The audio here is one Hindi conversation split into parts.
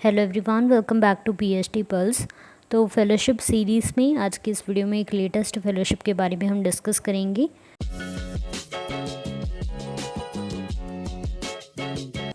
Hello everyone, welcome back to PhD pulse. तो फेलोशिप सीरीज़ में आज की इस वीडियो में एक लेटेस्ट फेलोशिप के बारे में हम डिस्कस करेंगे।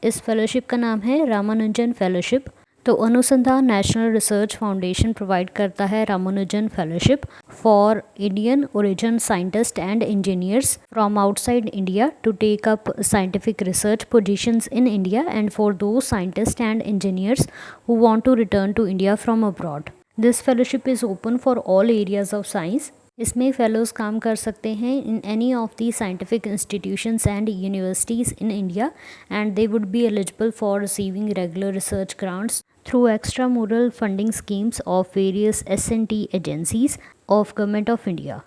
इस फेलोशिप का नाम है रामानुजन फेलोशिप। तो अनुसंधान नेशनल रिसर्च फाउंडेशन प्रोवाइड करता है Ramanujan fellowship for Indian origin scientist and engineers from outside India to take up scientific research positions in India and for two scientist and engineers who want to return to India from abroad. This fellowship is open for all areas of science. इसमें फेलोज काम कर सकते हैं in any of the scientific institutions and universities in India and they would be eligible for receiving regular research grants through extramural funding schemes of various S&T agencies of government of India.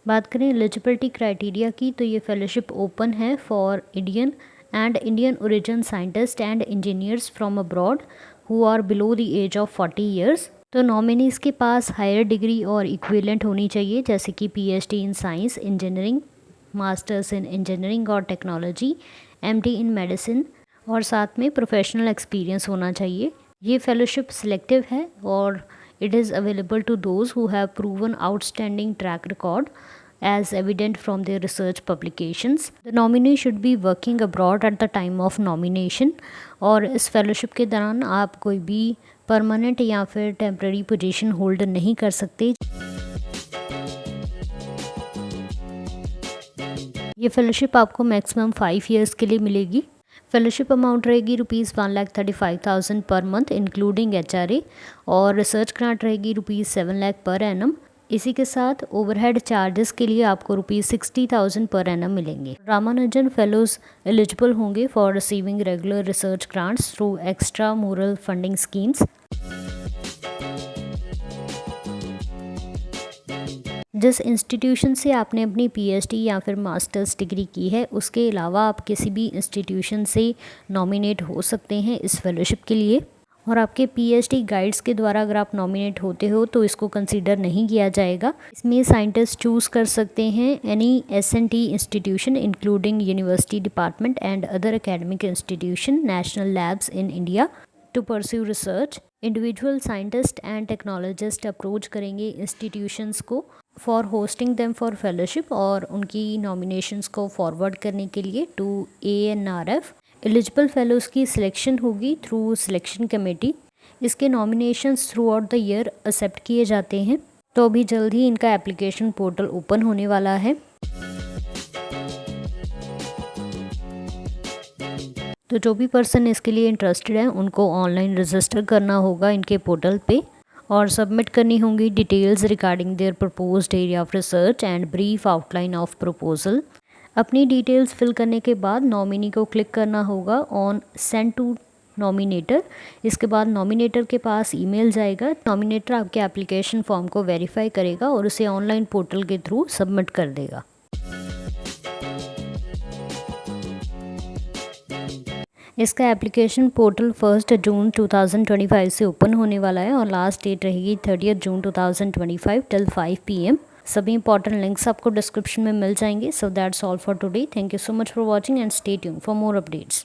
बात करें एलिजिबिलिटी क्राइटेरिया की, तो ये फेलोशिप ओपन है for Indian and Indian origin scientist and engineers from abroad who are below the age of 40 years. तो नॉमिनीज़ के पास हायर डिग्री और इक्विवेलेंट होनी चाहिए, जैसे कि PhD in science engineering, masters in engineering और टेक्नोलॉजी, MD इन मेडिसिन और साथ में प्रोफेशनल एक्सपीरियंस होना चाहिए। ये फेलोशिप सिलेक्टिव है और it is available to those who have proven outstanding track record as evident from their research publications. The nominee should be working abroad at the time of nomination और इस फेलोशिप के दौरान आप कोई भी परमानेंट या फिर टेम्प्रेरी पोजीशन होल्ड नहीं कर सकते। ये फेलोशिप आपको मैक्सिमम 5 ईयर्स के लिए मिलेगी। फेलोशिप अमाउंट रहेगी ₹1,35,000 पर मंथ इंक्लूडिंग HRA और रिसर्च ग्रांट रहेगी ₹7 लाख पर एनम। इसी के साथ ओवरहेड चार्जेस के लिए आपको ₹60,000 पर एनम मिलेंगे। रामानुजन फेलोज एलिजिबल होंगे for receiving regular research grants through extramural funding schemes. जिस इंस्टीट्यूशन से आपने अपनी PhD या फिर मास्टर्स डिग्री की है, उसके अलावा आप किसी भी इंस्टीट्यूशन से नॉमिनेट हो सकते हैं इस फेलोशिप के लिए। और आपके PhD गाइड्स के द्वारा अगर आप नॉमिनेट होते हो तो इसको कंसीडर नहीं किया जाएगा। इसमें साइंटिस्ट चूज़ कर सकते हैं any S&T institution including university department and other academic institution, national labs in India to pursue research. Individual scientist and technologist approach करेंगे इंस्टीट्यूशंस को for hosting them for fellowship और उनकी नॉमिनेशंस को फॉरवर्ड करने के लिए टू ANRF। एलिजिबल फेलोज़ की सिलेक्शन होगी थ्रू सिलेक्शन कमेटी। इसके nominations throughout the year accept किए जाते हैं। तो अभी जल्द ही इनका एप्लीकेशन पोर्टल ओपन होने वाला है। तो जो भी पर्सन इसके लिए इंटरेस्टेड है उनको ऑनलाइन रजिस्टर करना होगा इनके पोर्टल पे और सबमिट करनी होंगी details regarding their proposed area of research and brief outline of proposal. अपनी डिटेल्स फिल करने के बाद नॉमिनी को क्लिक करना होगा ऑन सेंड टू नॉमिनेटर। इसके बाद नॉमिनेटर के पास ईमेल जाएगा। नॉमिनेटर आपके एप्लीकेशन फॉर्म को वेरीफाई करेगा और उसे ऑनलाइन पोर्टल के थ्रू सबमिट कर देगा। इसका एप्लीकेशन पोर्टल 1 जून 2025 से ओपन होने वाला है और लास्ट डेट रहेगी 30 जून 2025 टिल 5 PM। सभी इंपॉर्टेंट लिंक्स आपको डिस्क्रिप्शन में मिल जाएंगे। So that's all for today. Thank you so much for watching and stay tuned for more updates.